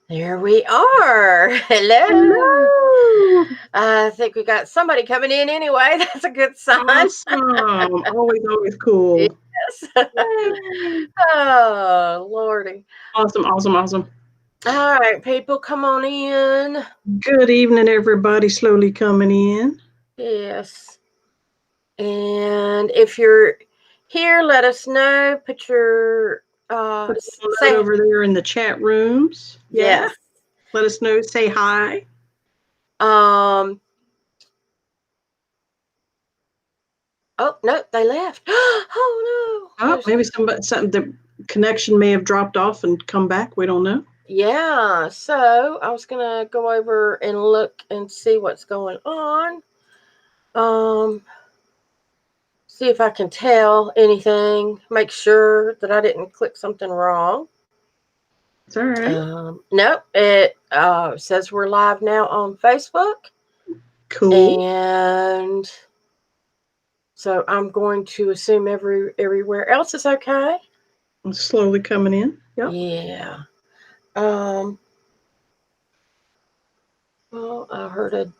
There we are. Hello. Hello. I think we got somebody coming in anyway. That's a good sign. Awesome. Always cool. Yes. Yay. Oh, Lordy. Awesome. All right, people, come on in. Good evening, everybody. Slowly coming in. Yes. And if you're here, let us know. Put your Put a little note say over there in the chat rooms. Yeah. yes. Let us know. Say hi. Um oh no, they left. Oh no. Oh, maybe something the connection may have dropped off and come back. We don't know. Yeah, so I was gonna go over and look and see what's going on. Um, See if I can tell anything. Make sure that I didn't click something wrong. It's all right. Nope. It says we're live now on Facebook, Cool. and so I'm going to assume everywhere else is okay. Slowly coming in. Yep. Yeah. Um. Well, I heard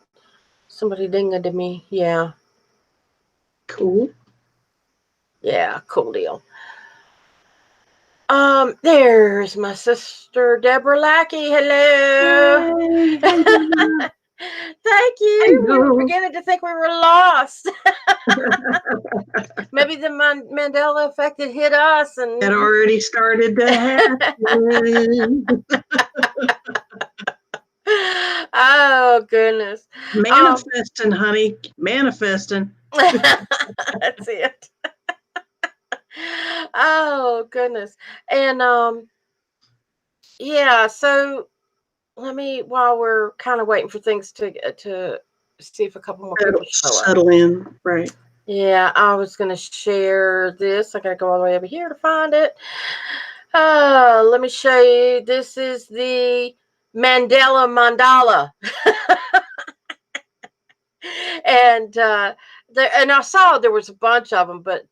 somebody dinging to me. Yeah. Cool. Yeah. Cool deal. There's my sister Deborah Lackey. Hello. Hey, hey, Deborah. Thank you. We were Hello. beginning to think we were lost. Maybe the Mandela effect had hit us, It and already started to happen. oh goodness. Um, Manifesting, honey. Manifesting. that's it. Oh goodness. And yeah. So let me, while we're kind of waiting for things to see if a couple more Settle, people show up. settle in. Right. Yeah, I was gonna share this. I gotta go all the way over here to find it. Let me show you. This is the Mandela Mandala, and and I saw there was a bunch of them, but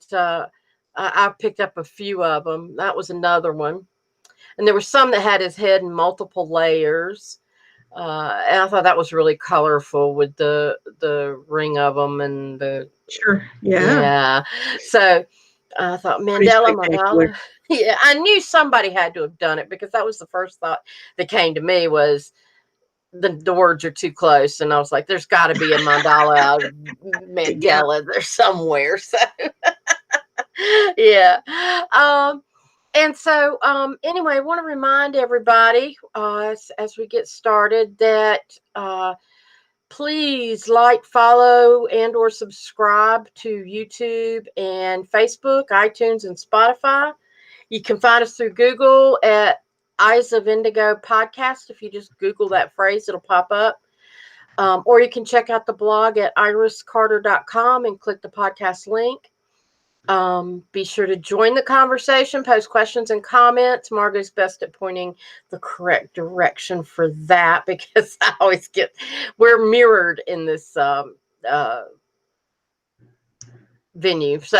I picked up a few of them. That was another one, and there were some that had his head in multiple layers. And I thought that was really colorful with the ring of them and the Sure. Yeah. yeah. So I thought Pretty Mandela spectacular. Mandala. Yeah, I knew somebody had to have done it because that was the first thought that came to me was the words are too close, and I was like, "There's got to be a mandala out of Yeah. Mandela there somewhere." So yeah. Um, and so, anyway, I want to remind everybody as we get started that please like, follow, and or subscribe to YouTube and Facebook, iTunes, and Spotify. You can find us through Google at Eyes of Indigo Podcast. If you just Google that phrase, it'll pop up. Or you can check out the blog at iriscarter.com and click the podcast link. Be sure to join the conversation, post questions and comments. Margot's best at pointing the correct direction for that because I always we're mirrored in this venue. So,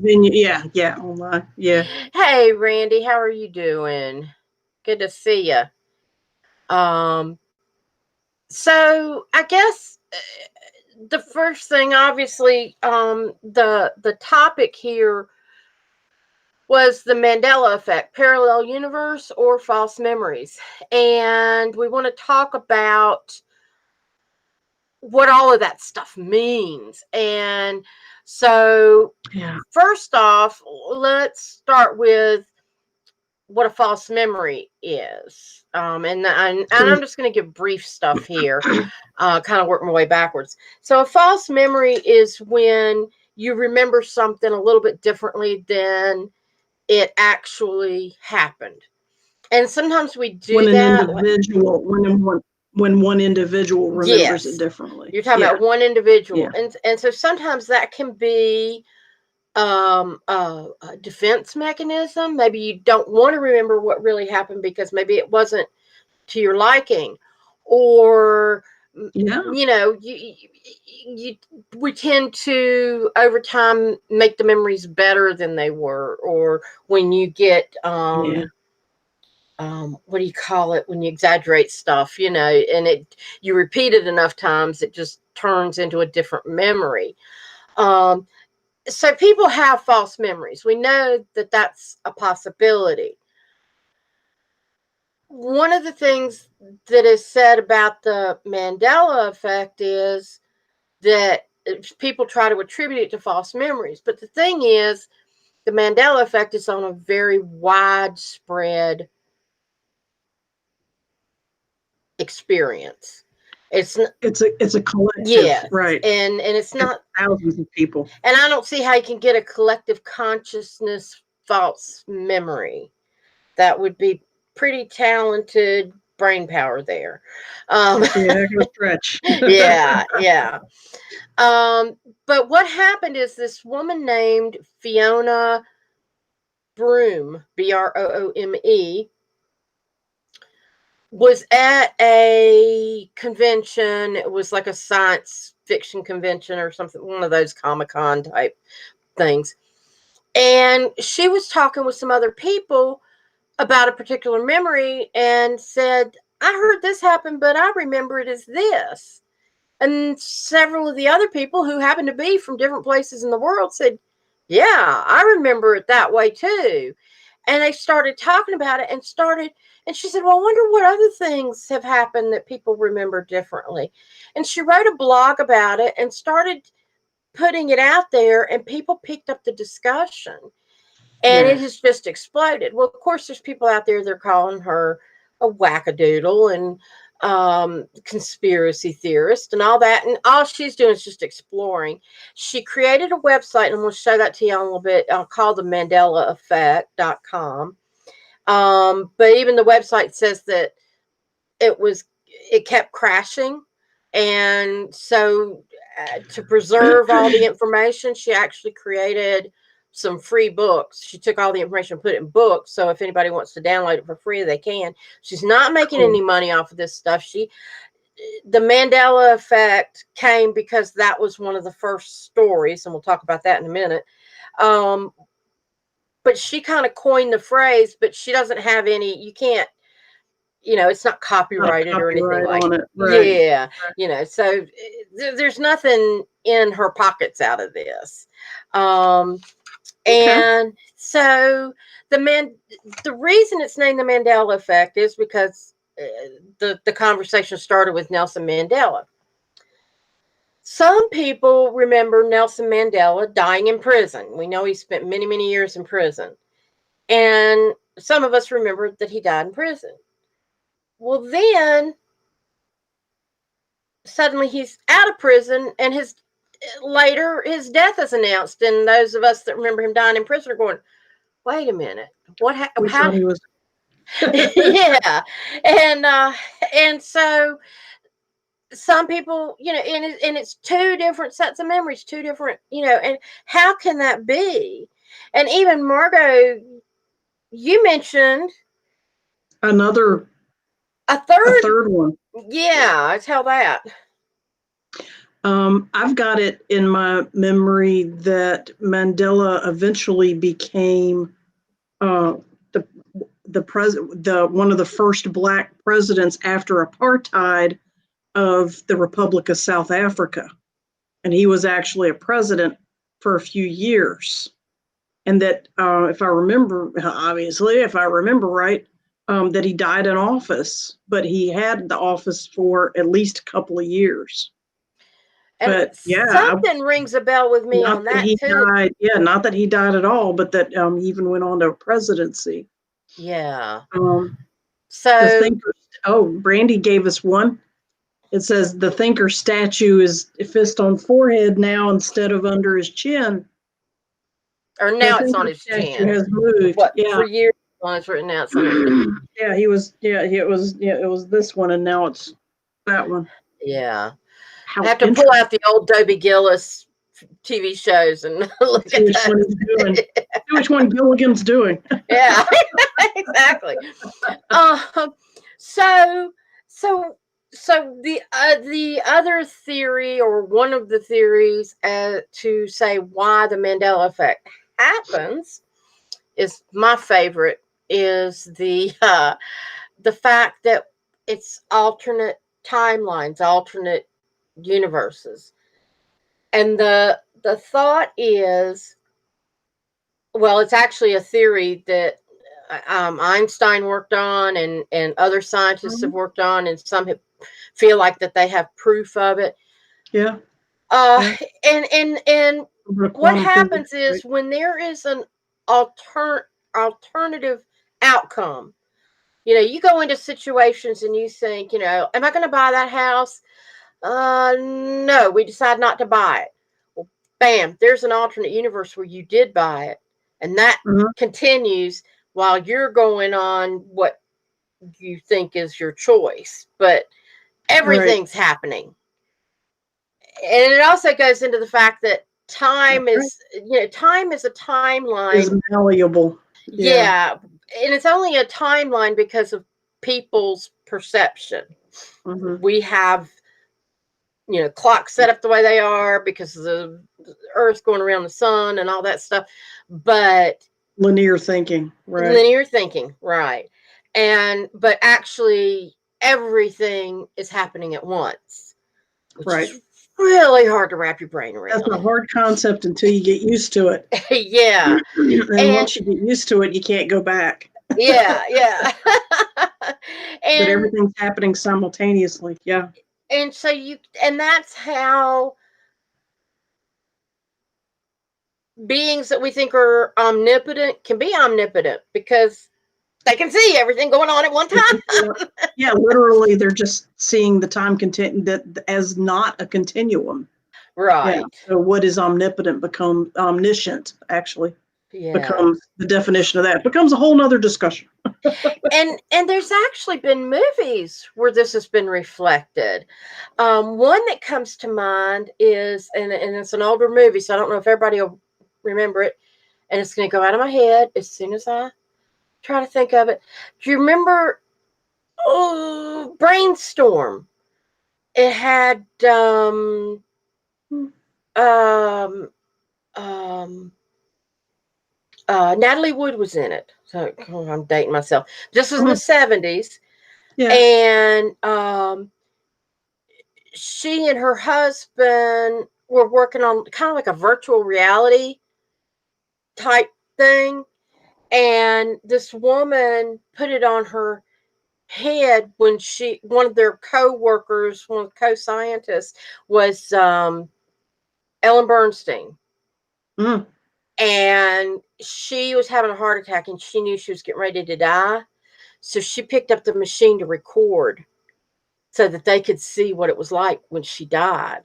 Yeah. Online. Yeah. hey, Randy, how are you doing? Good to see you. Um, so I guess the first thing, obviously, the topic here was the Mandela Effect, parallel universe or false memories. And we want to talk about what all of that stuff means. And so, Yeah. first off, let's start with what a false memory is. And Sure. I'm just going to give brief stuff here, kind of work my way backwards. So, a false memory is when you remember something a little bit differently than it actually happened. And sometimes we When do an that. individual, when one individual remembers it Yes. differently. You're talking Yeah. about one individual. Yeah. And so sometimes that can be a defense mechanism. Maybe you don't want to remember what really happened because maybe it wasn't to your liking, or Yeah. you we tend to over time make the memories better than they were, or when you get Yeah. what do you call it when you exaggerate stuff, and you repeat it enough times, it just turns into a different memory. So people have false memories. We know that that's a possibility. One of the things that is said about the Mandela effect is that people try to attribute it to false memories. But the thing is, the Mandela effect is on a very widespread experience. It's a collective, yes, right? and it's not Thousands of people. And I don't see how you can get a collective consciousness false memory. That would be pretty talented brain power there. Yeah, heck of a stretch. Yeah. But what happened is this woman named Fiona Broome, Broome, was at a convention. It was like a science fiction convention or something, one of those Comic-Con type things. And she was talking with some other people about a particular memory and said, I heard this happen, but I remember it as this. And several of the other people who happened to be from different places in the world said, yeah, I remember it that way too. And they started talking about it and she said, well, I wonder what other things have happened that people remember differently. And she wrote a blog about it and started putting it out there, and people picked up the discussion. And it has just exploded. Well, of course, there's people out there that are calling her a wackadoodle and conspiracy theorist and all that. And all she's doing is just exploring. She created a website, and we'll show that to you in a little bit. I'll call the MandelaEffect.com. But even the website says that it kept crashing. And so to preserve all the information, she actually created some free books. She took all the information and put it in books. So if anybody wants to download it for free, they can. She's not making any money off of this stuff. The Mandela Effect came because that was one of the first stories, and we'll talk about that in a minute. But she kind of coined the phrase, but she doesn't have any, you can't, it's not copyrighted or anything like it. Right. Yeah. So there's nothing in her pockets out of this. And so the reason it's named the Mandela Effect is because the conversation started with Nelson Mandela. Some people remember Nelson Mandela dying in prison. We know he spent many, many years in prison. And some of us remember that he died in prison. Well, then suddenly he's out of prison, and his death is announced. And those of us that remember him dying in prison are going, wait a minute, what happened? How he was? Yeah. And so some people, and it's two different sets of memories, two different, and how can that be? And even Margot, you mentioned a third one. Yeah, tell that. I've got it in my memory that Mandela eventually became the one of the first Black presidents after apartheid of the Republic of South Africa, and he was actually a president for a few years. And that, if I remember right, that he died in office, but he had the office for at least a couple of years. And but yeah, something rings a bell with me on that he too. Died, not that he died at all, but that he even went on to a presidency. Yeah. So Brandy gave us one. It says the thinker statue is fist on forehead now instead of under his chin. Or now it's on his chin. Has moved. For years it's written out. It's on his chin. It was this one, and now it's that one. Yeah. I have to pull out the old Dobie Gillis TV shows and look at which one he's doing. See which one Gilligan's doing. Yeah, exactly. So the other theory, or one of the theories to say why the Mandela Effect happens, is my favorite. is the fact that it's alternate timelines, alternate universes. And the thought is, well, it's actually a theory that Einstein worked on, and other scientists have Mhm. worked on, and some feel like that they have proof of it. Yeah. Uh, Yeah. and The what quantum happens physics, is right? when there is an alternative outcome, you go into situations and you think, am I going to buy that house? No, we decide not to buy it. Well, bam, there's an alternate universe where you did buy it, and that Mhm. continues while you're going on what you think is your choice, but Right. everything's happening. And it also goes into the fact that That's right. time is a Is timeline. malleable. Yeah. Yeah, and it's only a timeline because of people's perception. Hmm. We have clocks set up the way they are because of the earth going around the sun and all that stuff, but Linear thinking. Right. linear thinking, right? And but actually everything is happening at once, which Right. is really hard to wrap your brain That's around. a hard concept until you get used to it. Yeah. And And once you get used to it, you can't go back. yeah. But and everything's happening simultaneously. Yeah. and so and that's how beings that we think are omnipotent can be omnipotent, because they can see everything going on at one They can see time. it. Yeah, literally, they're just seeing the time content that as not a continuum. Yeah. Right. So what is omnipotent becomes omniscient, actually Yeah. becomes the definition of that. Becomes a whole nother discussion. And there's actually been movies where this has been reflected. One that comes to mind is, and it's an older movie, so I don't know if everybody will remember it, and it's going to go out of my head as soon as I try to think of it. Do you remember? Oh, Brainstorm. It had um, um, Natalie Wood was in it. So I'm dating myself. This was in the Mhm. 70s, Yeah. and she and her husband were working on kind of like a virtual reality type thing. And this woman put it on her head when one of their co-workers, one of the co-scientists was Ellen Bernstein. Mm. And she was having a heart attack and she knew she was getting ready to die. So she picked up the machine to record so that they could see what it was like when she died.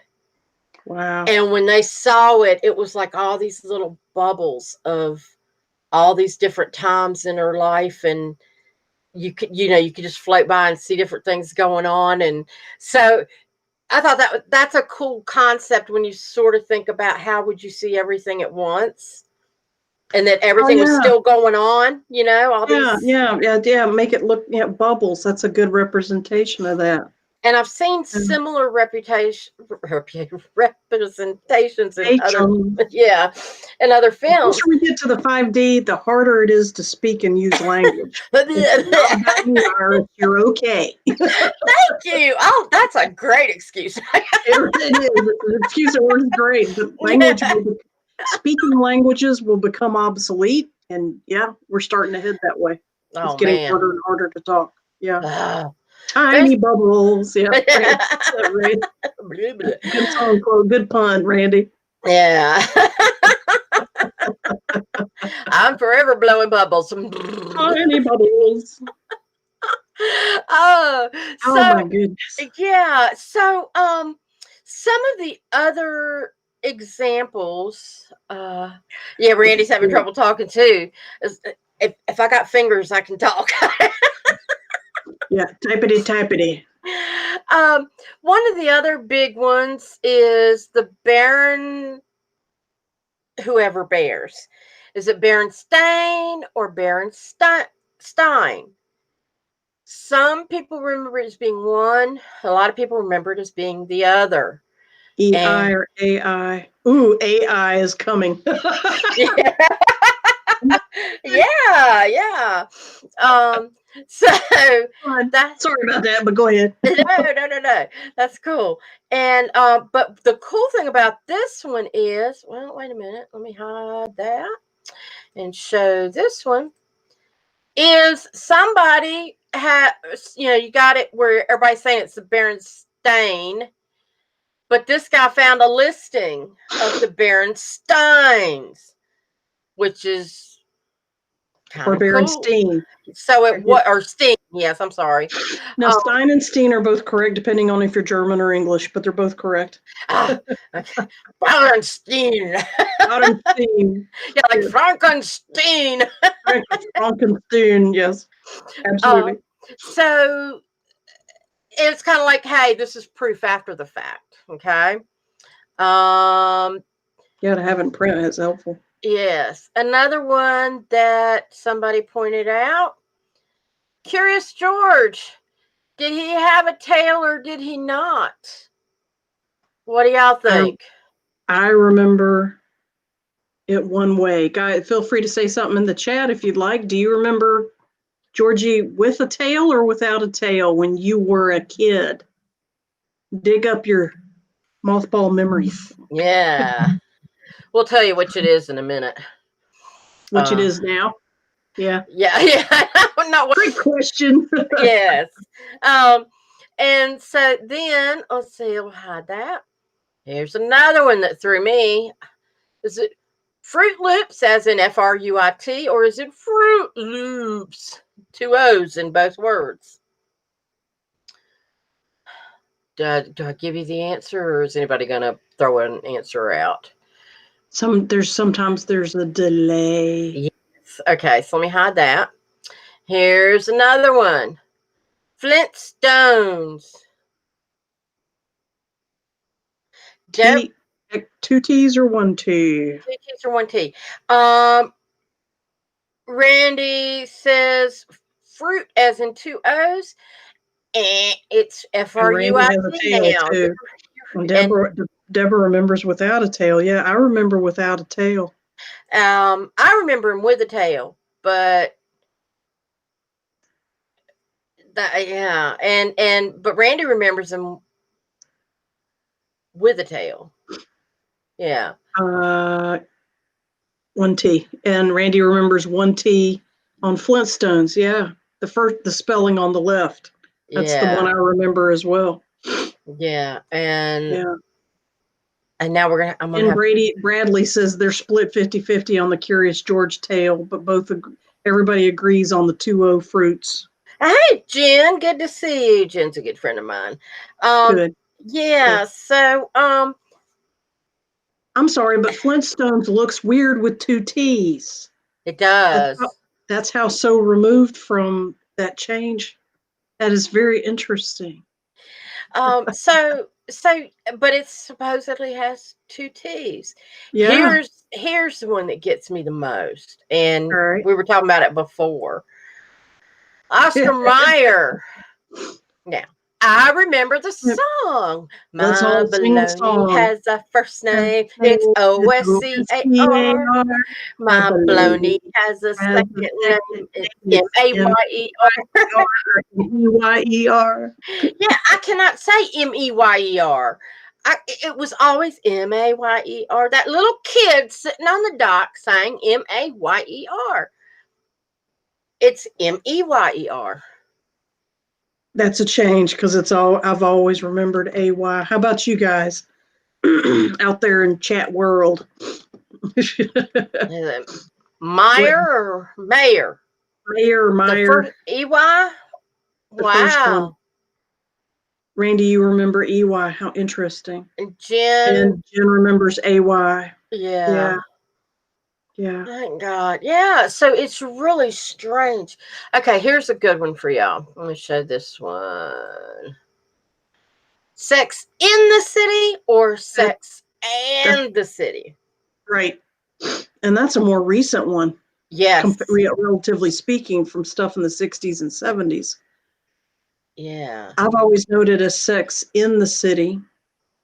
Wow. And when they saw it, it was like all these little bubbles of all these different times in her life. And you could just float by and see different things going on. And so I thought that's a cool concept when you sort of think about how would you see everything at once, and that Oh everything was yeah. still going on, all Yeah. these. Yeah. Yeah. Yeah. Make it look, yeah, bubbles. That's a good representation of that. And I've seen Yeah. similar representations in other, Patron. yeah, in other The closer films. we get to the 5D, the harder it is to speak and use language. It's not about you, Iris. You're okay. Thank you. Oh, that's a great excuse. It is. The excuse that works great, but speaking languages will become obsolete. And yeah, we're starting to head that way. It's Oh getting man. harder and harder to talk. Yeah. There's Tiny bubbles. Yeah. Randy. Right. Good song quote. Good pun, Randy. yeah. I'm forever blowing bubbles. Tiny bubbles. Oh, Oh my so goodness. yeah. So some of the other examples, yeah, Randy's having Yeah. trouble talking too. If I got fingers, I can talk. Yeah. Typity typity. um, one of the other big ones is the Baron, whoever bears. Is it Berenstain or Stein? Some people remember it as being one. A lot of people remember it as being the other. EI And or AI. Ooh, AI is coming. yeah, yeah, yeah. Yeah. So that's Sorry about that, but go ahead. no. That's cool. And but the cool thing about this one is, well, wait a minute. Let me hide that and show this one. Is somebody had, you got it where everybody's saying it's the Berenstain, but this guy found a listing of the Berensteins, which is kind Or of cool. Berenstein. So it what or Steen? Yes, I'm sorry. Now, Stein and Steen are both correct, depending on if you're German or English, but they're both correct. Okay. Berenstein. Berenstein. Yeah, like Frankenstein. Frankenstein, yes, absolutely. So it's kind of like, hey, this is proof after the fact. Okay. Yeah, to have it in print is helpful. Yes. Another one that somebody pointed out. Curious George. Did he have a tail or did he not? What do y'all think? I remember it one way. Guy, feel free to say something in the chat if you'd like. Do you remember Georgie with a tail or without a tail when you were a kid? Dig up your mothball memories. Yeah. We'll tell you which it is in a minute. Which it is now. Yeah. Yeah. Not Great question. Yes. And so then let's see, I'll hide that. Here's another one that threw me. Is it Fruit Loops as in Fruit, or is it Fruit Loops? Two O's in both words. Do I give you the answer, or is anybody going to throw an answer out? Sometimes there's a delay. Yes. Okay, so let me hide that. Here's another one. Flintstones. Two T's or one T? 2 T's or 1 T. Randy says fruit as in 2 O's. It's Fruit now. Too. And Deborah remembers without a tail. Yeah, I remember without a tail. I remember him with a tail, but but Randy remembers him with a tail. Yeah. 1 T. And Randy remembers 1 T on Flintstones. Yeah. The spelling on the left. That's the one I remember as well. Yeah. And now I'm gonna Bradley says they're split 50-50 on the Curious George tail, but everybody agrees on the 2-0 fruits. Hey, Jen, good to see you. Jen's a good friend of mine. Good. Yeah. Good. So I'm sorry, but Flintstones looks weird with 2 T's. It does. That's how so removed from that change. That is very interesting. But it supposedly has 2 T's. Yeah. Here's the one that gets me the most, and right. We were talking about it before. Oscar Mayer. Now, I remember the song. My baloney has a first name. It's OSCAR. My baloney has a second name. It's MAYER. MEYER. Yeah, I cannot say MEYER. It was always MAYER. That little kid sitting on the dock saying MAYER. It's MEYER. That's a change because I've always remembered AY. How about you guys out there in chat world? Meyer or Mayer? Meyer. EY? Wow. Randy, you remember EY. How interesting. And Jen remembers AY. Yeah. Yeah. Thank God. Yeah. So it's really strange. Okay, here's a good one for y'all. Let me show this one. Sex in the City or Sex and the City? Right. And that's a more recent one. Yes. Relatively speaking, from stuff in the 60s and 70s. Yeah. I've always noted as Sex in the City.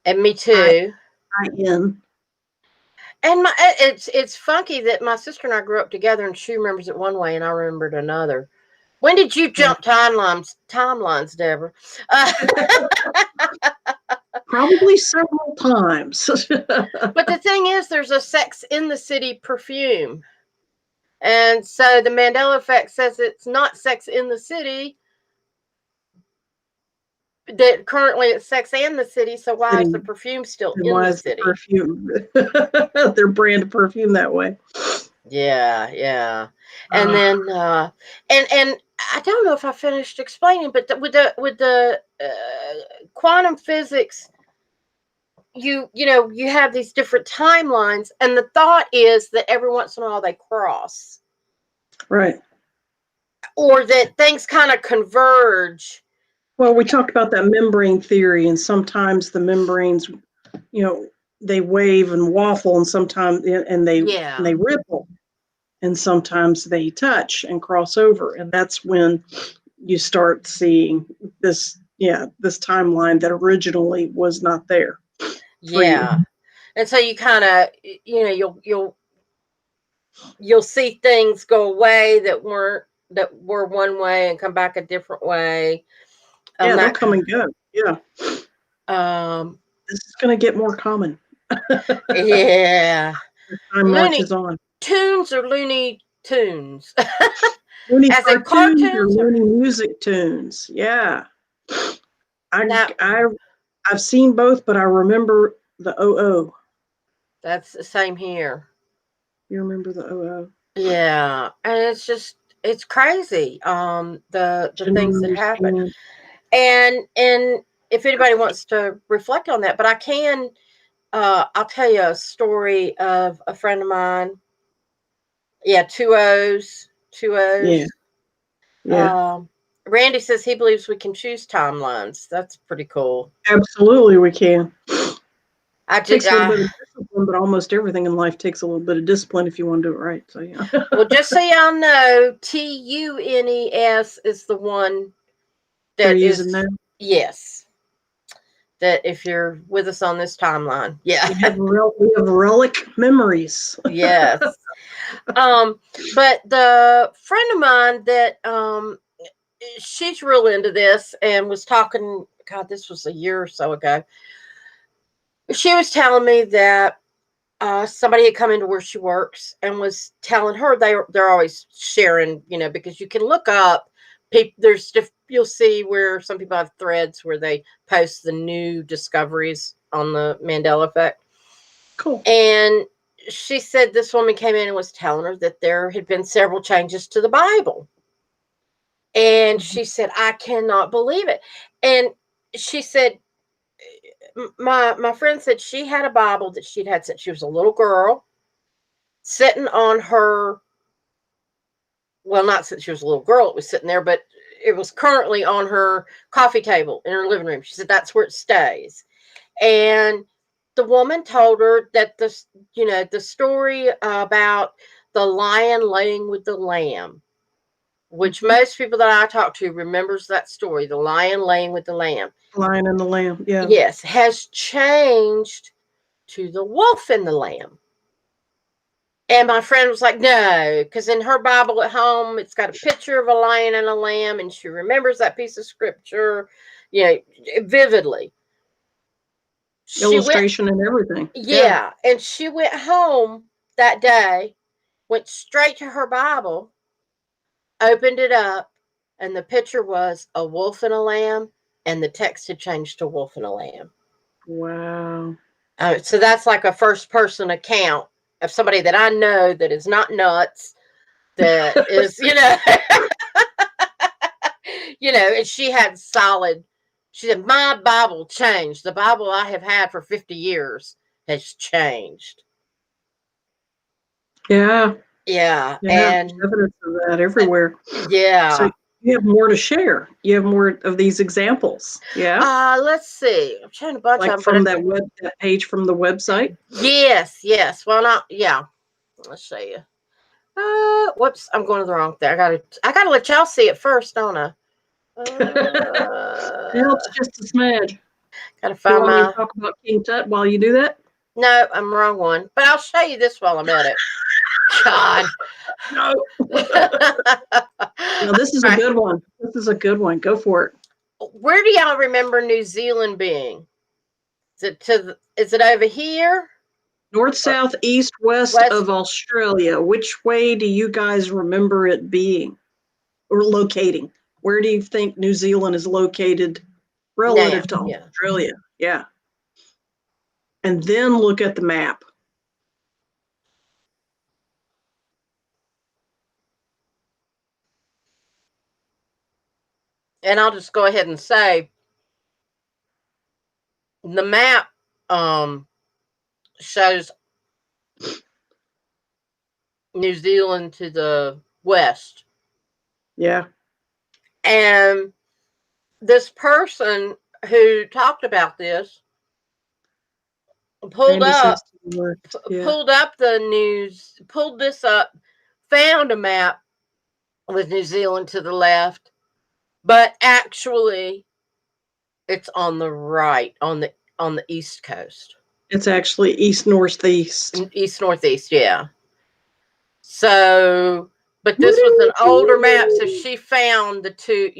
And me too. In. And it's funky that my sister and I grew up together, and she remembers it one way, and I remembered another. When did you jump timelines, Deborah? Probably several times. But the thing is, there's a Sex in the City perfume. And so the Mandela Effect says it's not Sex in the City, that currently it's Sex and the City. So why is the perfume still and in why the is city? the perfume, their brand of perfume that way? Yeah. And then, and I don't know if I finished explaining, but with the quantum physics, you have these different timelines, and the thought is that every once in a while they cross, Right. or that things kind of converge. Well, we talked about that membrane theory, and sometimes the membranes, they wave and waffle, and sometimes and they ripple, and sometimes they touch and cross over, and that's when you start seeing this timeline that originally was not there for you. And so you kind of you'll see things go away that were one way and come back a different way. They'll come and go. Yeah. This is going to get more common. Yeah. Time marches on. Tunes or Looney Tunes? Looney cartoons or Looney music tunes. Yeah. I've seen both, but I remember the OO. That's the same here. You remember the OO? Yeah. And it's crazy. The things that happen. And if anybody wants to reflect on that, but I can I'll tell you a story of a friend of mine. Yeah, two O's. Yeah. Randy says he believes we can choose timelines. That's pretty cool. Absolutely, we can. It takes a little bit of discipline, but almost everything in life takes a little bit of discipline if you want to do it right. So yeah. Well, just so y'all know, TUNES is the one that is using now. Yes. That if you're with us on this timeline, we have relic memories. Yes. But the friend of mine that she's real into this and was talking. God, this was a year or so ago. She was telling me that somebody had come into where she works and was telling her they're always sharing, because you can look up people. You'll see where some people have threads where they post the new discoveries on the Mandela Effect. Cool. And she said this woman came in and was telling her that there had been several changes to the Bible. And she said, I cannot believe it. And she said, my friend said she had a Bible that she'd had since she was a little girl, sitting on her, well, not since she was a little girl, it was sitting there, but it was currently on her coffee table in her living room. She said that's where it stays. And the woman told her that the story about the lion laying with the lamb, which most people that I talk to remembers that story, the lion laying with the lamb. Lion and the lamb, yeah. Yes, has changed to the wolf and the lamb. And my friend was like, no, because in her Bible at home, it's got a picture of a lion and a lamb, and she remembers that piece of scripture, vividly. Illustration and everything. Yeah. And she went home that day, went straight to her Bible, opened it up, and the picture was a wolf and a lamb, and the text had changed to wolf and a lamb. Wow. So that's like a first-person account of somebody that I know that is not nuts, that is, and she had she said, my Bible changed. The Bible I have had for 50 years has changed. Yeah. Yeah. And evidence of that everywhere. Yeah. So you have more to share. You have more of these examples. Yeah. Let's see. I'm trying to bunch like them from that page from the website. Yes. Well, not. Yeah. Let's show you. Whoops! I'm going to the wrong thing. I gotta let y'all see it first, don't I? It helps just a smidge. Gotta find me to talk about King Tut while you do that. No, I'm wrong one. But I'll show you this while I'm at it. God. No. Now, this is a All right. good one. This is a good one. Go for it. Where do y'all remember New Zealand being? Is it over here? North, Or south, east, west west? of Australia. Which way do you guys remember it being or locating? Where do you think New Zealand is located Now, relative to yeah. Australia? Yeah. And then look at the map. And I'll just go ahead and say the map shows New Zealand to the west. Yeah. And this person who talked about this pulled Randy up says to the west. Yeah. pulled up the news, pulled this up, found a map with New Zealand to the left, but actually it's on the right, on the east coast. It's actually east northeast. East northeast, yeah. So, but this was an older map, so Woo! she found the two,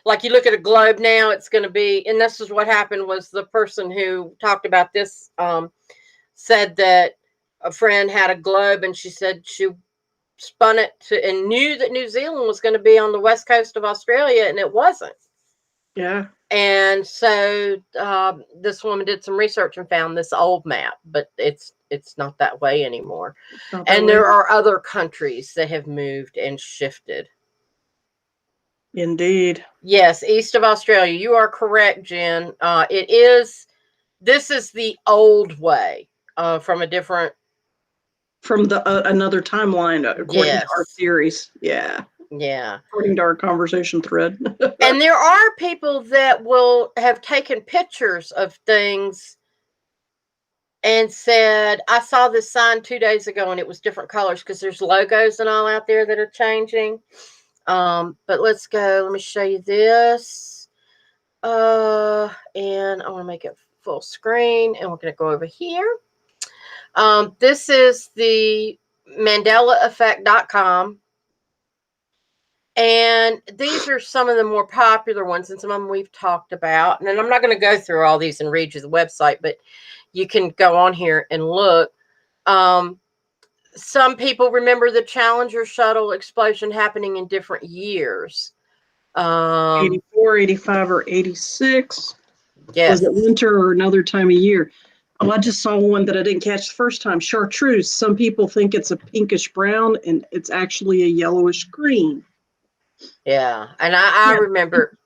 like you look at a globe now, it's going to be, and this is what happened was the person who talked about this said that a friend had a globe and she said she spun it to and knew that New Zealand was going to be on the west coast of Australia, and it wasn't. Yeah. And so this woman did some research and found this old map, but it's not that way anymore. Not that And way. there are other countries that have moved and shifted. Indeed. Yes, east of Australia. You are correct, Jen. It is. This is the old way from a different. From the another timeline, according to our Yes. theories. Yeah. Yeah. According to our conversation thread. And there are people that will have taken pictures of things and said, I saw this sign 2 days ago and it was different colors because there's logos and all out there that are changing. But let's go. Let me show you this. And I want to make it full screen, and we're going to go over here. This is the MandelaEffect.com. And these are some of the more popular ones, and some of them we've talked about. And then I'm not going to go through all these and read you the website, but you can go on here and look. Some people remember the Challenger shuttle explosion happening in different years. 84, 85, or 86. Yes. Was it winter or another time of year? Oh, I just saw one that I didn't catch the first time. Chartreuse. Some people think it's a pinkish brown, and it's actually a yellowish green. Yeah. And I remember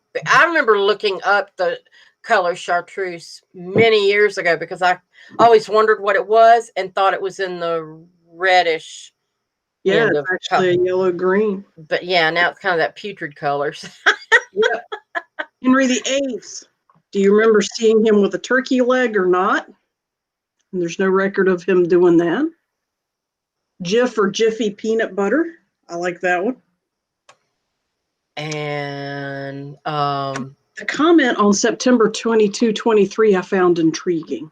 looking up the color chartreuse many years ago because I always wondered what it was and thought it was in the reddish Yeah, end it's of actually a yellow green. But yeah, now it's kind of that putrid colors. Yeah. Henry VIII. Do you remember seeing him with a turkey leg or not? And there's no record of him doing that. Jif or Jiffy peanut butter. I like that one. And the comment on September 22, 23, I found intriguing.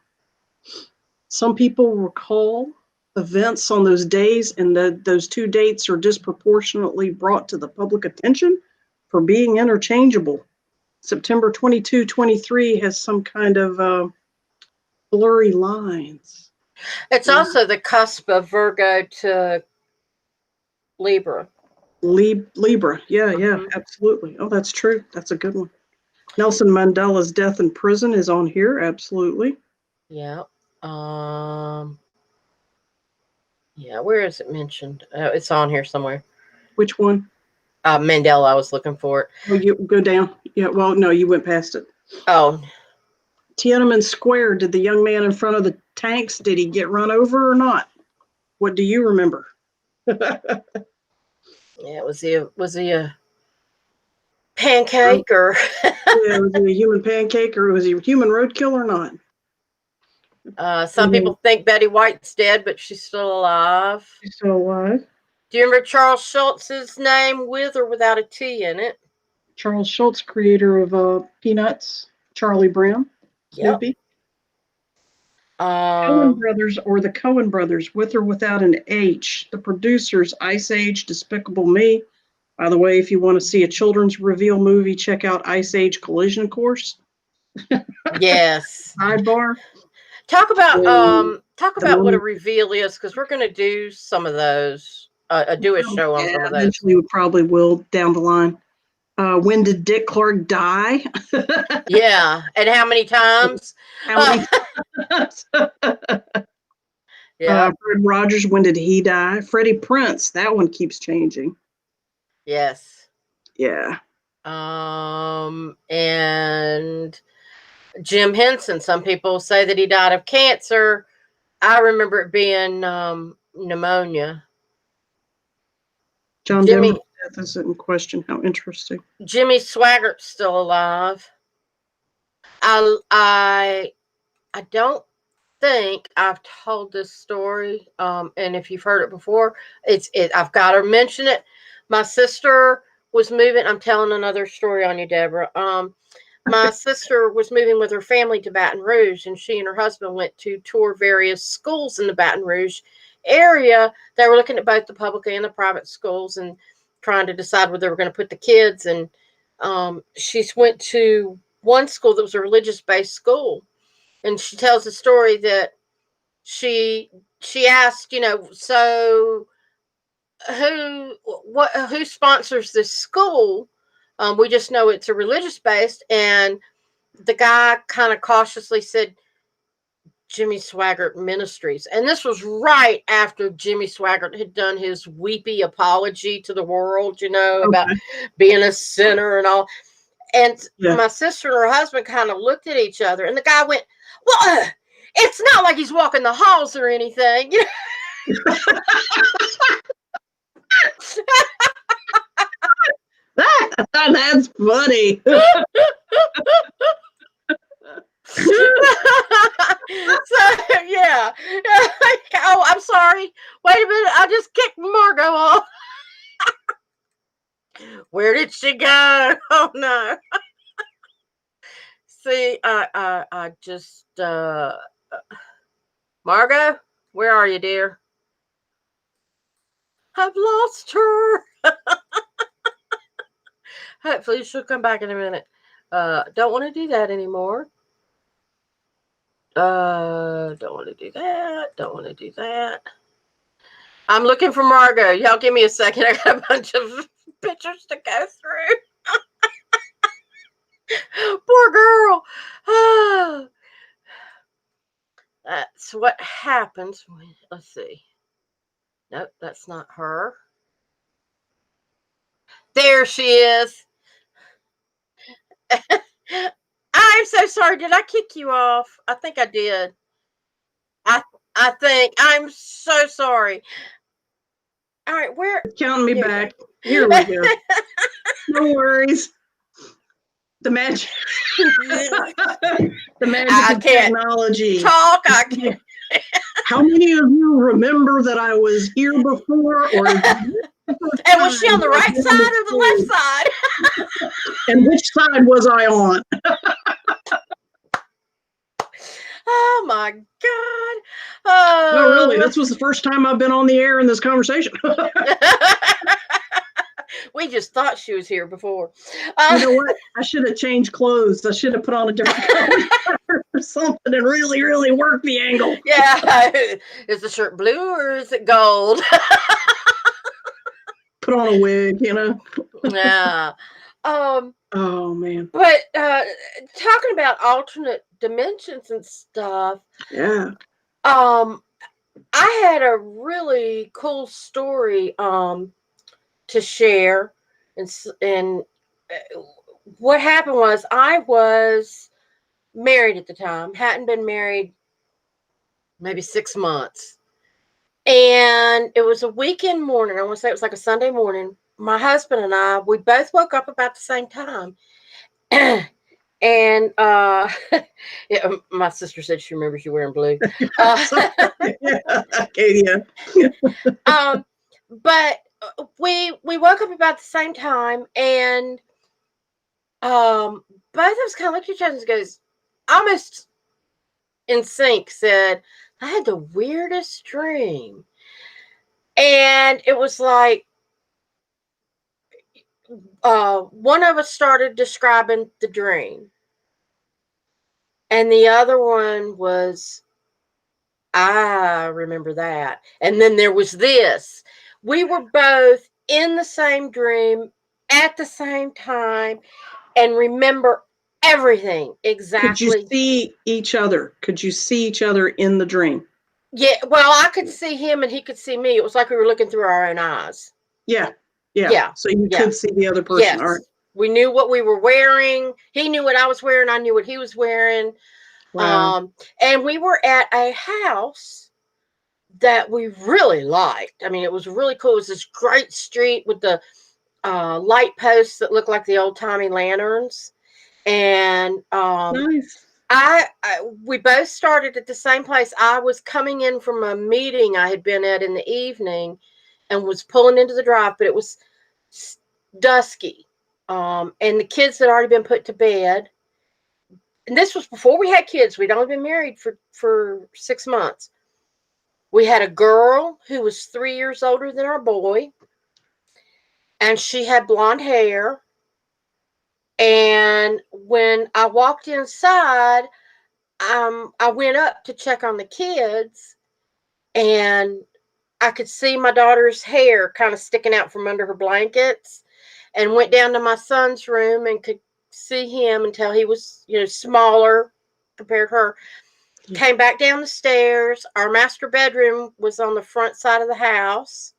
Some people recall events on those days, and those two dates are disproportionately brought to the public attention for being interchangeable. September 22, 23 has some kind of blurry lines. it's also the cusp of Virgo to Libra. Libra. Yeah, absolutely. Oh, that's true. That's a good one. Nelson Mandela's death in prison is on here. Absolutely. Yeah. Yeah, where is it mentioned? It's on here somewhere. Which one? Mandela, I was looking for it. Oh, you go down. Yeah, well, no, you went past it. Oh. Tiananmen Square, did the young man in front of the tanks, did he get run over or not? What do you remember? Yeah, was he a pancake or Yeah, was he a human pancake or was he a human roadkill or not? some people think Betty White's dead, but she's still alive. She's still alive. Do you remember Charles Schultz's name with or without a T in it? Charles Schultz, creator of Peanuts, Charlie Brown Yep. movie. Coen Um, Brothers or the Coen Brothers, with or without an H. The producers, Ice Age, Despicable Me. By the way, if you want to see a children's reveal movie, check out Ice Age Collision Course. yes. Sidebar. Talk The about what a Mummy. reveal is, because we're going to do some of those. Do a show on Yeah, some of those. eventually we probably will down the line. When did Dick Clark die? Yeah, and how many times? How many times? Yeah. Fred Rogers, when did he die? Freddie Prinze, that one keeps changing. Yes. Yeah. And Jim Henson. Some people say that he died of cancer. I remember it being pneumonia. John Jimmy Denver's death isn't in question. How interesting. Jimmy Swaggart's still alive. I don't think I've told this story. And if you've heard it before, I've got to mention it. My sister was moving. I'm telling another story on you, Deborah. My sister was moving with her family to Baton Rouge, and she and her husband went to tour various schools in the Baton Rouge area. They were looking at both the public and the private schools and trying to decide where they were going to put the kids. And she went to one school that was a religious-based school, and she tells a story that she asked, so who sponsors this school? We just know it's a religious based, and the guy kind of cautiously said Jimmy Swaggart Ministries. And this was right after Jimmy Swaggart had done his weepy apology to the world, about Okay. being a sinner and all. And Yeah. my sister and her husband kind of looked at each other, and the guy went, well, it's not like he's walking the halls or anything. That's funny. So yeah. Oh, I'm sorry. Wait a minute. I just kicked Margot off. Where did she go? Oh no. See, I just Margot, where are you, dear? I've lost her. Hopefully she'll come back in a minute. Don't want to do that anymore. Don't want to do that. Don't want to do that. I'm looking for Margot. Y'all give me a second. I got a bunch of pictures to go through. Poor girl. That's what happens when, let's see. Nope, that's not her. There she is. I'm so sorry. Did I kick you off? I think I did. I I think I'm so sorry. All right, where? Counting me There back. Here we go. No worries. The magic. The magic I of can't technology. talk. I can't. How many of you remember that I was here before? Or And was she on the right side or the left side? And which side was I on? Oh my God. No, really. This was the first time I've been on the air in this conversation. We just thought she was here before. You know what? I should have changed clothes. I should have put on a different color or something and really, really work the angle. Yeah. Is the shirt blue or is it gold? Put on a wig, Yeah. Oh man. But talking about alternate dimensions and stuff. Yeah. I had a really cool story to share, and what happened was I was married at the time, hadn't been married maybe 6 months, and it was a weekend morning. I want to say it was like a Sunday morning. My husband and I, we both woke up about the same time. And yeah, my sister said she remembers you wearing blue. Katie. But we woke up about the same time, and both of us kind of looked at each other and goes, almost in sync said, I had the weirdest dream. And it was like, one of us started describing the dream. And the other one was, I remember that. And then there was this. We were both in the same dream at the same time and remember everything Could you exactly. see each other? Could you see each other in the dream? Yeah, well, I could see him and he could see me. It was like we were looking through our own eyes. Yeah. Yeah. Yeah. So you Yeah. could see the other person. All right. Yes. We knew what we were wearing. He knew what I was wearing. I knew what he was wearing. Wow. And we were at a house that we really liked. I mean, it was really cool. It was this great street with the light posts that looked like the old timey lanterns. And Nice. we both started at the same place. I was coming in from a meeting I had been at in the evening and was pulling into the drive, but it was dusky. And the kids had already been put to bed. And this was before we had kids. We'd only been married for 6 months. We had a girl who was 3 years older than our boy, and she had blonde hair. And when I walked inside, I went up to check on the kids, and I could see my daughter's hair kind of sticking out from under her blankets, and went down to my son's room and could see him until he was, smaller compared to her. Yeah. Came back down the stairs. Our master bedroom was on the front side of the house.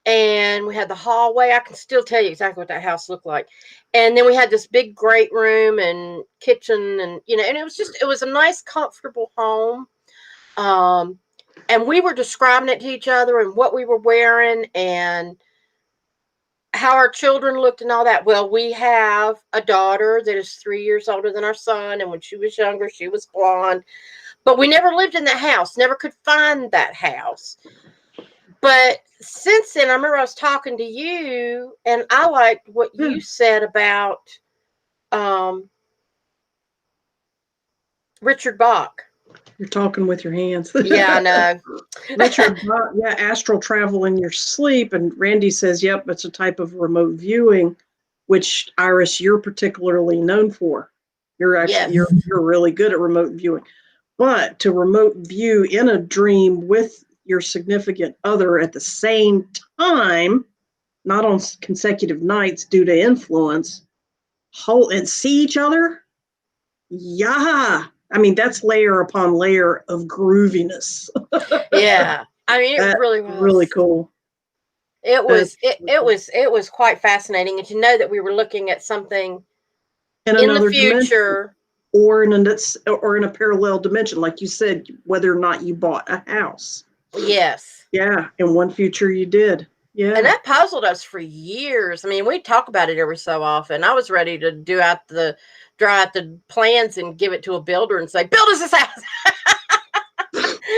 And we had the hallway. I can still tell you exactly what that house looked like. And then we had this big great room and kitchen, and and it was a nice, comfortable home. And we were describing it to each other and what we were wearing and how our children looked and all that. Well, we have a daughter that is 3 years older than our son, and when she was younger, she was blonde. But we never lived in that house, never could find that house. But since then, I remember I was talking to you, and I liked what you said about Richard Bach. You're talking with your hands. Yeah, I know. Richard Bach, yeah, astral travel in your sleep. And Randy says, yep, it's a type of remote viewing, which, Iris, you're particularly known for. Yes. You're really good at remote viewing. But to remote view in a dream with your significant other at the same time, not on consecutive nights due to influence, and see each other, yeah. I mean, that's layer upon layer of grooviness. Yeah. I mean, it really was really cool. It was quite fascinating, and to know that we were looking at something in in the another future, dimension, or in a parallel dimension, like you said, whether or not you bought a house. Yes. Yeah, in one future you did. Yeah. And that puzzled us for years. I mean, we talk about it every so often. I was ready to draw out the plans and give it to a builder and say, build us this house.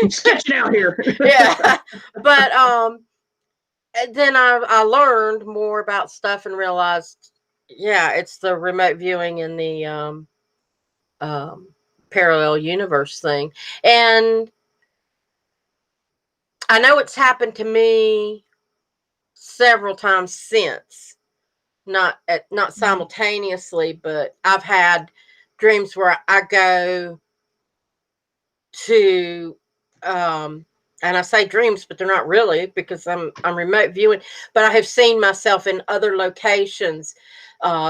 Sketch it out here. Yeah. But then I learned more about stuff and realized, yeah, it's the remote viewing and the parallel universe thing. And I know it's happened to me several times since, not simultaneously, but I've had dreams where I go to and I say dreams, but they're not really, because I'm remote viewing, but I have seen myself in other locations,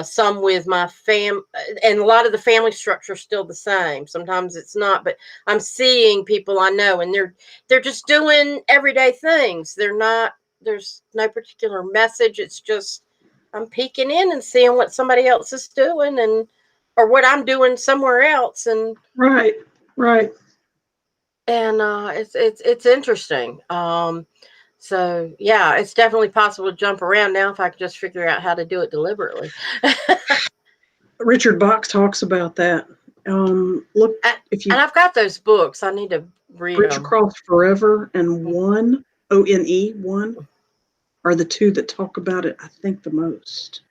some with my and a lot of the family structure is still the same. Sometimes it's not, but I'm seeing people I know, and they're just doing everyday things. There's no particular message. It's just I'm peeking in and seeing what somebody else is doing, or what I'm doing somewhere else. And right. And it's interesting. So yeah, it's definitely possible to jump around now if I could just figure out how to do it deliberately. Richard Bach talks about that. Look, and I've got those books. I need to read Bridge them. Across Forever and One, One, are the two that talk about it, I think, the most.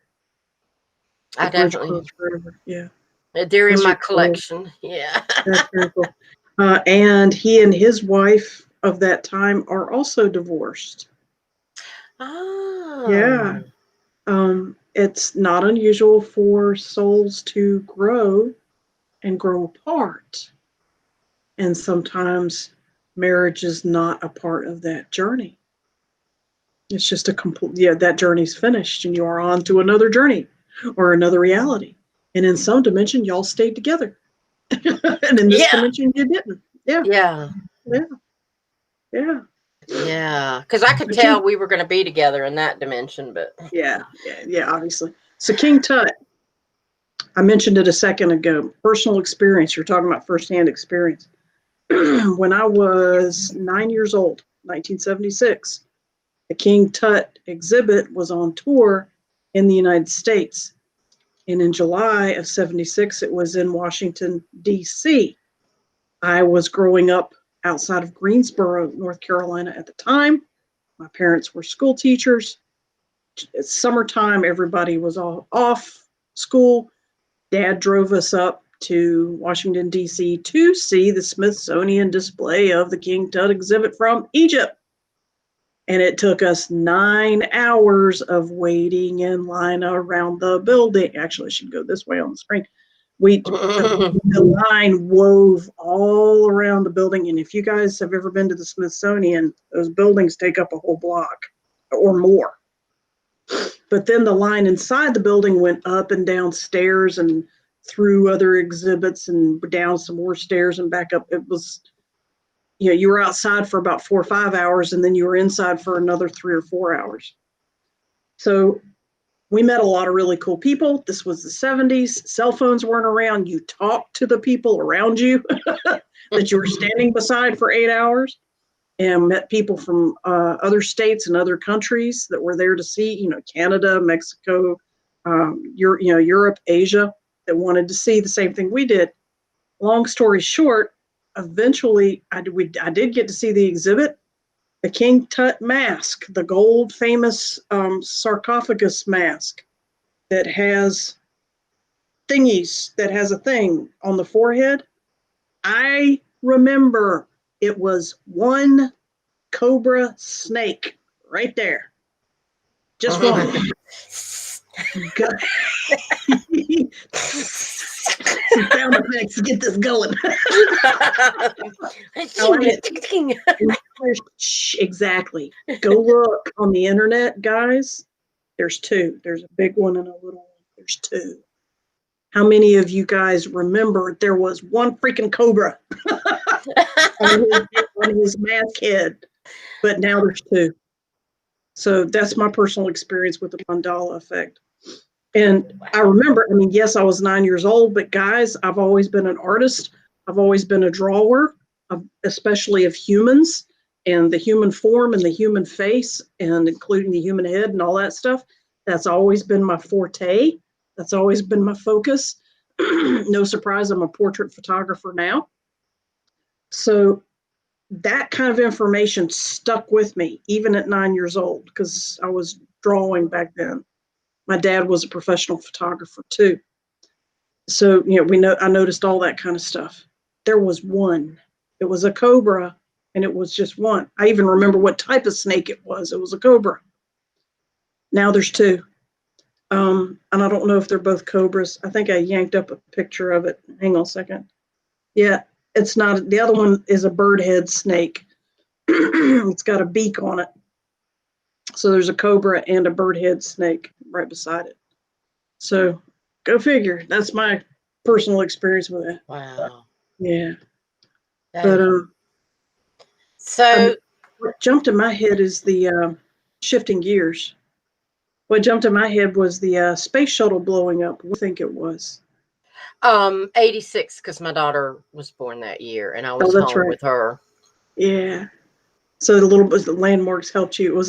I definitely. Forever. Yeah. They're in my collection. Cool. Yeah. That's very cool. And he and his wife of that time are also divorced. Yeah. Oh. It's not unusual for souls to grow and grow apart. And sometimes marriage is not a part of that journey. It's just a complete, yeah, that journey's finished and you are on to another journey or another reality. And in some dimension, y'all stayed together. And in this Yeah. dimension, you didn't. Yeah, Yeah. yeah, yeah. Yeah. Because I could So King, tell we were going to be together in that dimension, but yeah, yeah, yeah, obviously. So King Tut, I mentioned it a second ago. Personal experience. You're talking about firsthand experience. When I was 9 years old, 1976, the King Tut exhibit was on tour in the United States. And in July of 76, it was in Washington, D.C. I was growing up outside of Greensboro, North Carolina at the time. My parents were school teachers. It's summertime, everybody was all off school. Dad drove us up to Washington, D.C. to see the Smithsonian display of the King Tut exhibit from Egypt. And it took us 9 hours of waiting in line around the building. Actually, I should go this way on the screen. The line wove all around the building. And if you guys have ever been to the Smithsonian, those buildings take up a whole block or more. But then the line inside the building went up and down stairs and through other exhibits and down some more stairs and back up. It was, you were outside for about 4 or 5 hours and then you were inside for another 3 or 4 hours. So we met a lot of really cool people. This was the 70s. Cell phones weren't around. You talked to the people around you that you were standing beside for 8 hours, and met people from other states and other countries that were there to see, Canada, Mexico, Europe, Asia, that wanted to see the same thing we did. Long story short, eventually I did get to see the exhibit, the King Tut mask, the gold famous sarcophagus mask that has thingies, that has a thing on the forehead. I remember it was one cobra snake right there. Just one. Some sound effects to get this going. Exactly. Go look on the internet, guys. There's two. There's a big one and a little one. There's two. How many of you guys remember there was one freaking cobra on his mask head, but now there's two? So that's my personal experience with the Mandela Effect. And I remember, yes, I was 9 years old, but guys, I've always been an artist. I've always been a drawer, especially of humans and the human form and the human face, and including the human head and all that stuff. That's always been my forte. That's always been my focus. No surprise, I'm a portrait photographer now. So that kind of information stuck with me, even at 9 years old, because I was drawing back then. My dad was a professional photographer too. So, I noticed all that kind of stuff. There was one. It was a cobra, and it was just one. I even remember what type of snake it was. It was a cobra. Now there's two. And I don't know if they're both cobras. I think I yanked up a picture of it. Hang on a second. Yeah, it's not. The other one is a bird head snake. It's got a beak on it. So there's a cobra and a bird head snake right beside it. So go figure. That's my personal experience with it. Wow. Yeah. That But so what jumped in my head is the shifting gears. What jumped in my head was the space shuttle blowing up. What do you think it was? 86, because my daughter was born that year and I Oh, was that's home right. with her. Yeah. So the landmarks helped you. It was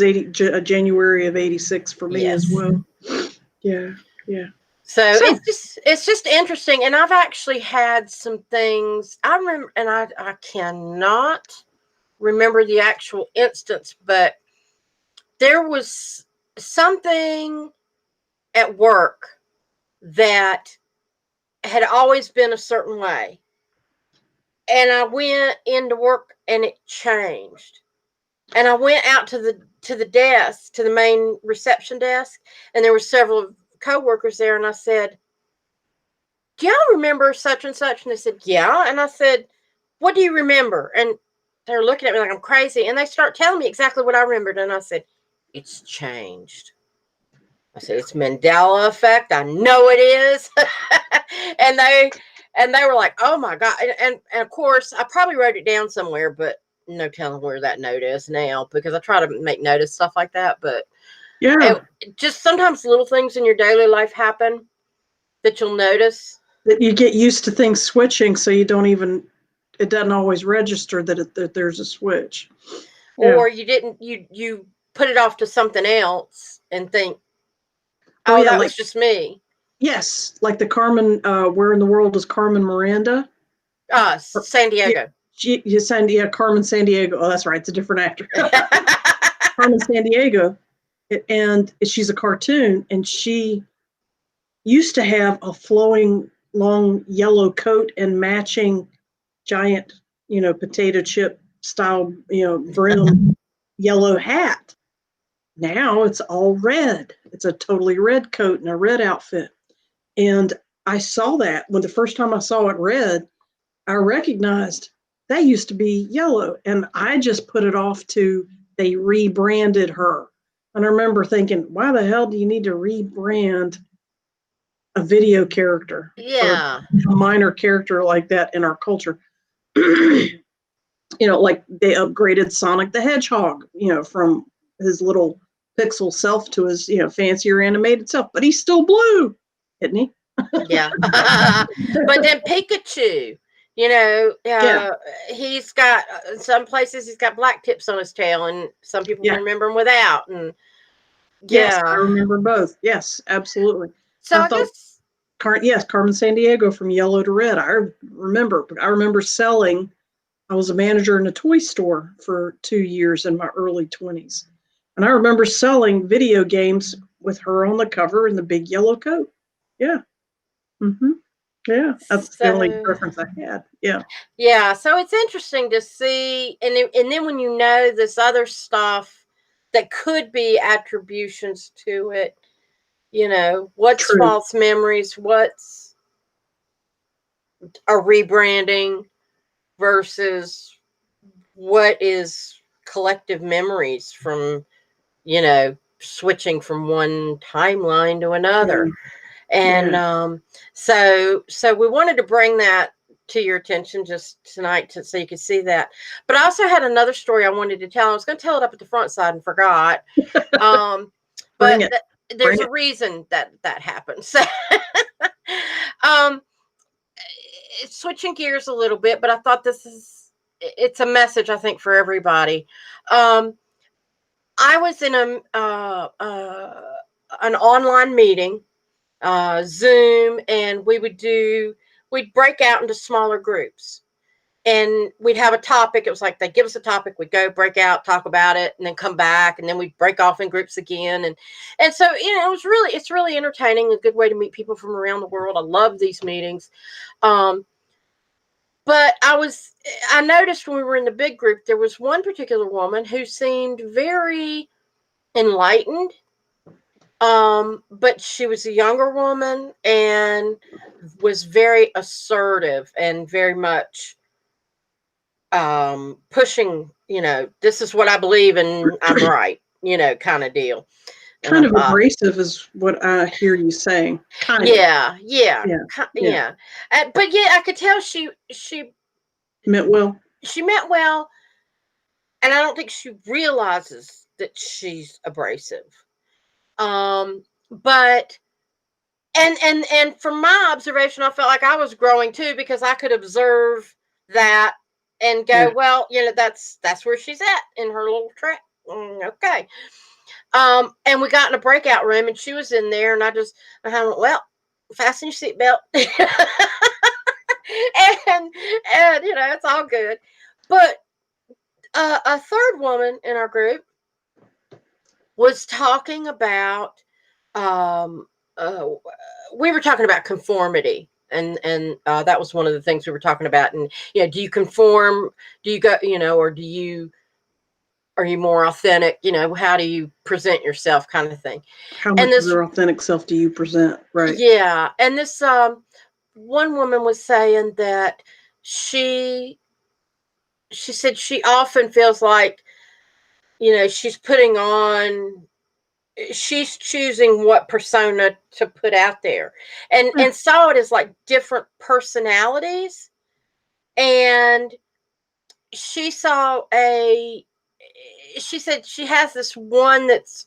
January of 86 for me as Yes. well. Yeah. Yeah. So it's just interesting, and I've actually had some things I remember, and I cannot remember the actual instance, but there was something at work that had always been a certain way, and I went into work and it changed. And I went out to the desk, to the main reception desk, and there were several coworkers there, and I said, "Do y'all remember such and such?" And they said, "Yeah." And I said, "What do you remember?" And they're looking at me like I'm crazy, and they start telling me exactly what I remembered, and I said, "It's changed." I said, "It's Mandela Effect. I know it is." and they and they were like, "Oh my God." And of course I probably wrote it down somewhere, but no telling where that note is now, because I try to make note of stuff like that. But Yeah. just sometimes little things in your daily life happen that you'll notice. That you get used to things switching, so you don't even, it doesn't always register that there's a switch. Yeah. Or you didn't, you put it off to something else and think, Oh "Oh, yeah, that like, was just me." yes, like the Carmen, where in the world is Carmen Miranda? San Yeah, Diego. you signed, yeah, Carmen Sandiego. Oh, that's right, it's a different actor. Carmen Sandiego, and she's a cartoon, and she used to have a flowing long yellow coat and matching giant, potato chip style, brim yellow hat. Now it's all red. It's a totally red coat and a red outfit. And I saw that when the first time I saw it red, I recognized that used to be yellow. And I just put it off to they rebranded her. And I remember thinking, why the hell do you need to rebrand a video character or Yeah. a minor character like that in our culture? Like they upgraded Sonic the Hedgehog, from his little pixel self to his, fancier animated self, but he's still blue, isn't he? Yeah. But then Pikachu, you know, Yeah, he's got some places he's got black tips on his tail, and some people yeah, remember him without. And yes, I yeah. remember both. Yes, absolutely. So I I thought, guess, yes, Carmen Sandiego from Yellow to Red. I remember selling. I was a manager in a toy store for 2 years in my early 20s. And I remember selling video games with her on the cover in the big yellow coat. Yeah. Mm-hmm. Yeah. That's the only so preference I had. Yeah. yeah, so it's interesting to see, and then when you know this other stuff that could be attributions to it, what's True. false memories, what's a rebranding versus what is collective memories from, switching from one timeline to another. Yeah. And Yeah. so we wanted to bring that to your attention just tonight, so you could see that. But I also had another story I wanted to tell. I was going to tell it up at the front side and forgot. Um, Bring but it. there's Bring a it. reason that happens. um, Switching gears a little bit, but I thought it's a message, I think, for everybody. Um, I was in an online meeting, Zoom, and we'd break out into smaller groups, and we'd have a topic. It was like they'd give us a topic, we'd go break out, talk about it, and then come back, and then we'd break off in groups again. And so, it's really entertaining, a good way to meet people from around the world. I love these meetings. Um, but I noticed when we were in the big group, there was one particular woman who seemed very enlightened. But she was a younger woman and was very assertive and very much pushing, this is what I believe and I'm right, kind of deal. And Kind I of thought, abrasive is what I hear you saying. Kind of. yeah, yeah, Yeah. Yeah. yeah. But yeah, I could tell Meant well. she meant well, and I don't think she realizes that she's abrasive. But and from my observation, I felt like I was growing too, because I could observe that and go, Yeah. well, that's where she's at in her little track. Okay. And we got in a breakout room, and she was in there, and I went, well, fasten your seatbelt, and it's all good. But a third woman in our group was talking about, um, uh, we were talking about conformity. and that was one of the things we were talking about. And do you conform? Do you go? Or are you more authentic? How do you present yourself, kind of thing. How And much of this, your authentic self do you present? Right. yeah, and this one woman was saying that she said she often feels like she's putting on, she's choosing what persona to put out there, and saw it as like different personalities. And she saw she said she has this one that's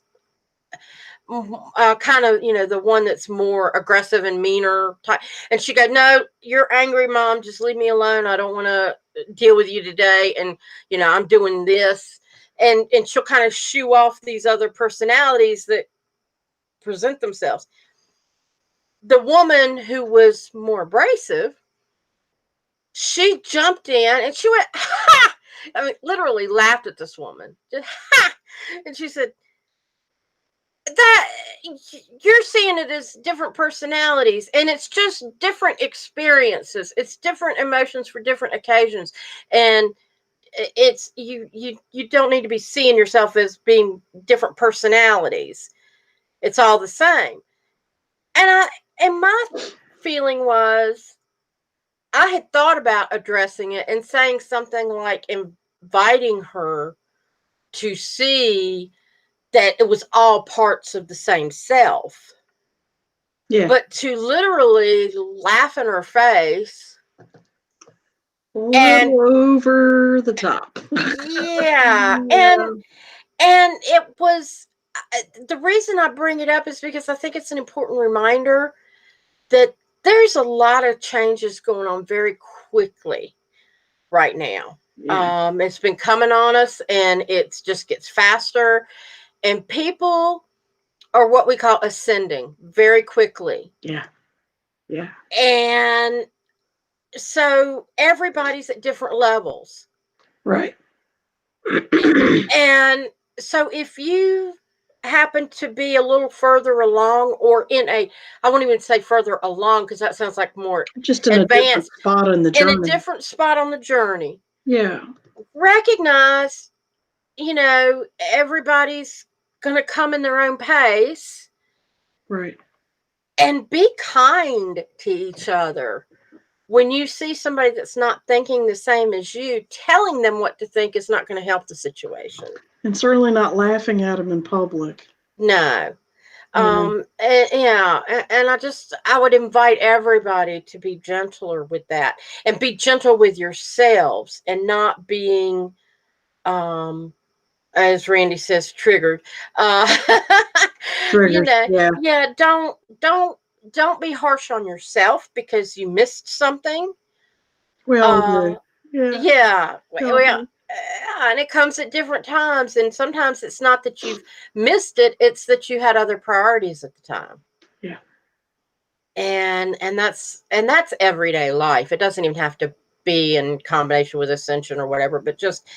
kind of, the one that's more aggressive and meaner type. And she goes, "No, you're angry, Mom. Just leave me alone. I don't want to deal with you today. And I'm doing this." And she'll kind of shoo off these other personalities that present themselves. The woman who was more abrasive, she jumped in and she went, "Ha!" I mean, literally laughed at this woman. Just, "Ha!" And she said, "That you're seeing it as different personalities, and it's just different experiences. It's different emotions for different occasions, and it's you don't need to be seeing yourself as being different personalities. It's all the same." And my feeling was, I had thought about addressing it and saying something like inviting her to see that it was all parts of the same self. Yeah. But to literally laugh in her face A and little over the top. yeah, Yeah. and it was, the reason I bring it up is because I think it's an important reminder that there's a lot of changes going on very quickly right now. Yeah. It's been coming on us, and it just gets faster, and people are what we call ascending very quickly. Yeah. Yeah. And so everybody's at different levels. Right. And so if you happen to be a little further along, or I won't even say further along because that sounds like more Just in a different advanced, spot in the in a journey. different spot on the journey, Yeah. recognize, everybody's going to come in their own pace, Right. and be kind to each other. When you see somebody that's not thinking the same as you, telling them what to think is not going to help the situation. And certainly not laughing at them in public. No. Yeah. And I would invite everybody to be gentler with that, and be gentle with yourselves, and not being, as Randy says, triggered. Uh, Triggers. Yeah. yeah, don't be harsh on yourself because you missed something. We all Uh, do. Yeah. yeah, We all well, do. and it comes at different times, and sometimes it's not that you've missed it; it's that you had other priorities at the time. Yeah. And that's everyday life. It doesn't even have to be in combination with ascension or whatever, but just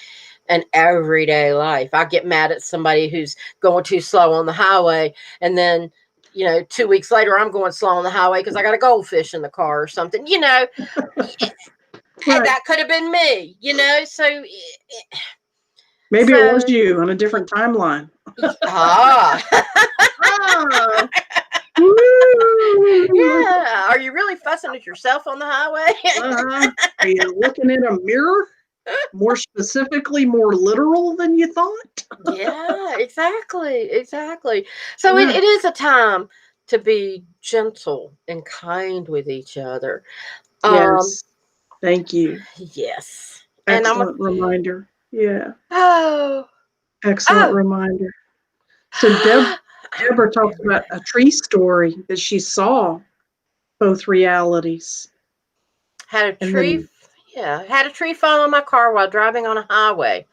an everyday life. I get mad at somebody who's going too slow on the highway, and then 2 weeks later I'm going slow on the highway because I got a goldfish in the car or something. Right. That could have been me. Maybe it was So you on a different timeline. ah. Ah. Woo. Yeah. Are you really fussing at yourself on the highway? Are you looking in a mirror? More specifically, more literal than you thought? Yeah, exactly. So it Yeah. is a time to be gentle and kind with each other. Um, Yes. Thank you. yes. And Excellent reminder. Yeah. oh, Excellent oh. reminder. So Deborah talks about a tree story that she saw both realities. Had a And tree, then had a tree fall on my car while driving on a highway.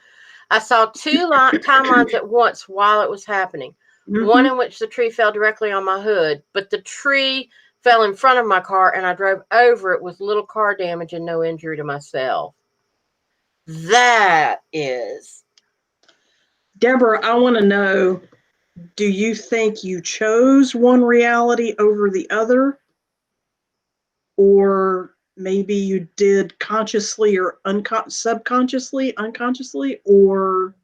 I saw two timelines at once while it was happening. One mhm, in which the tree fell directly on my hood, but the tree fell in front of my car and I drove over it with little car damage and no injury to myself. That is. Deborah, I want to know, do you think you chose one reality over the other? or maybe you did consciously or subconsciously, unconsciously, or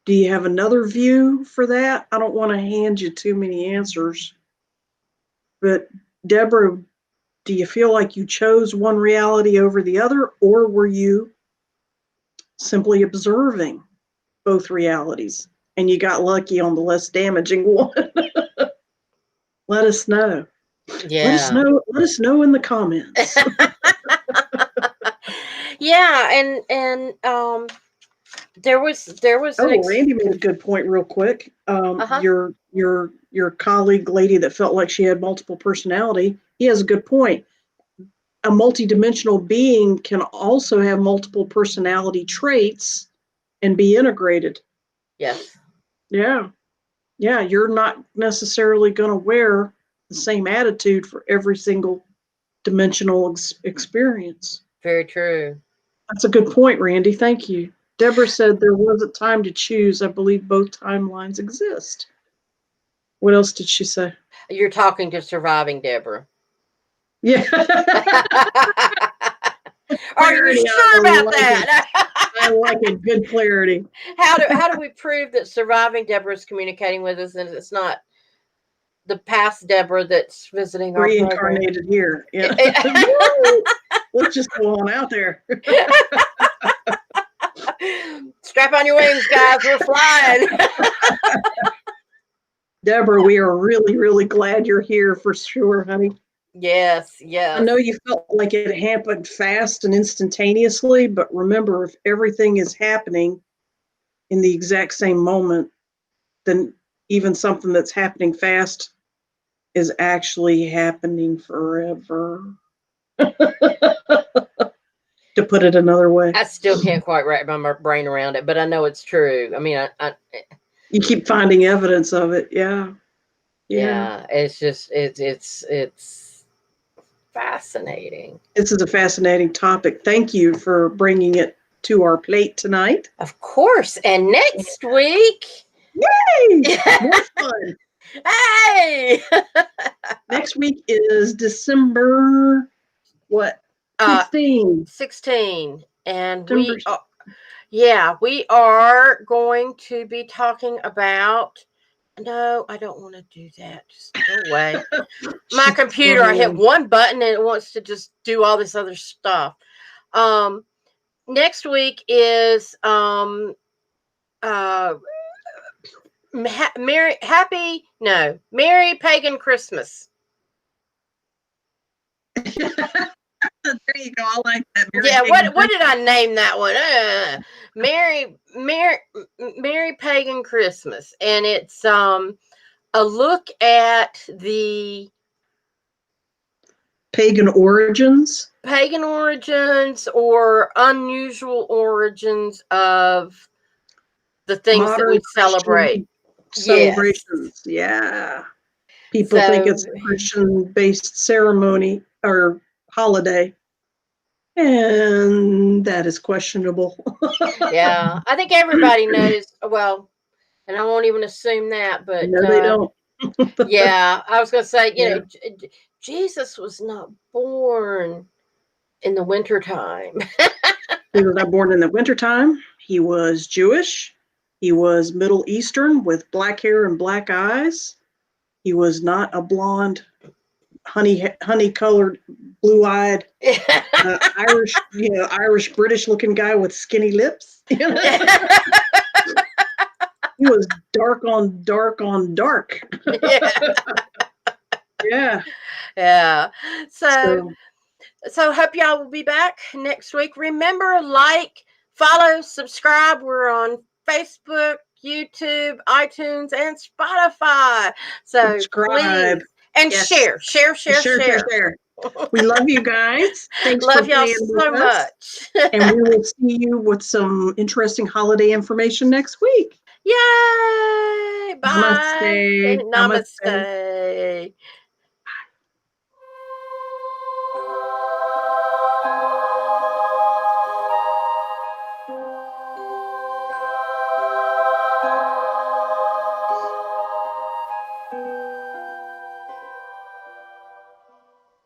do you have another view for that? I don't want to hand you too many answers. But Deborah, do you feel like you chose one reality over the other, or were you simply observing both realities and you got lucky on the less damaging one? Let us know. Yeah. Let us know in the comments. Yeah, and there was Oh, Randy made a good point real quick. uh-huh. Your colleague lady that felt like she had multiple personality, he has a good point. A multidimensional being can also have multiple personality traits and be integrated. Yes. Yeah. Yeah, you're not necessarily going to wear the same attitude for every single dimensional experience. Very true. That's a good point, Randy. Thank you. Deborah said there wasn't time to choose. I believe both timelines exist. What else did she say? You're talking to Surviving Deborah. Yeah. Are you Clarity. sure about like that? I like it. Good clarity. How do we prove that Surviving Deborah is communicating with us and it's not the past Deborah that's visiting our program? Reincarnated here. Yeah. Let's just go on out there. Strap on your wings, guys. We're flying. Deborah, we are really, really glad you're here for sure, honey. Yes, yes. I know you felt like it happened fast and instantaneously, but remember, if everything is happening in the exact same moment, then even something that's happening fast is actually happening forever. To put it another way. I still can't quite wrap my brain around it, but I know it's true. I mean, You keep finding evidence of it. Yeah. Yeah. It's just it's fascinating. This is a fascinating topic. Thank you for bringing it to our plate tonight. Of course. And next week, yay! More fun. Hey! Next week is December what? 16. 16. And December. we are going to be talking about. No, I don't want to do that. Just go away. My computer, I hit one button and it wants to just do all this other stuff. Next week is Merry Pagan Christmas. There you go. I like that. What did I name that one? Merry Pagan Christmas, and it's a look at the pagan origins or unusual origins of the things modern that we celebrate. Celebrations. Yes. Yeah. People think it's a Christian-based ceremony or holiday. And that is questionable. Yeah, I think everybody knows. Well, and I won't even assume that, but no, they don't. Yeah, I was going to say, you know, Jesus was not born in the wintertime. He was not born in the wintertime. He was Jewish. He was Middle Eastern with black hair and black eyes. He was not a blonde, honey-colored, blue-eyed Irish British looking guy with skinny lips. He was dark on dark. Yeah. So hope y'all will be back next week. Remember, like, follow, subscribe. We're on Facebook, YouTube, iTunes, and Spotify. So subscribe. Please. And share. We love you guys. Thanks love for y'all playing so with us. much. And we will see you with some interesting holiday information next week. Yay! Bye. Namaste. Namaste.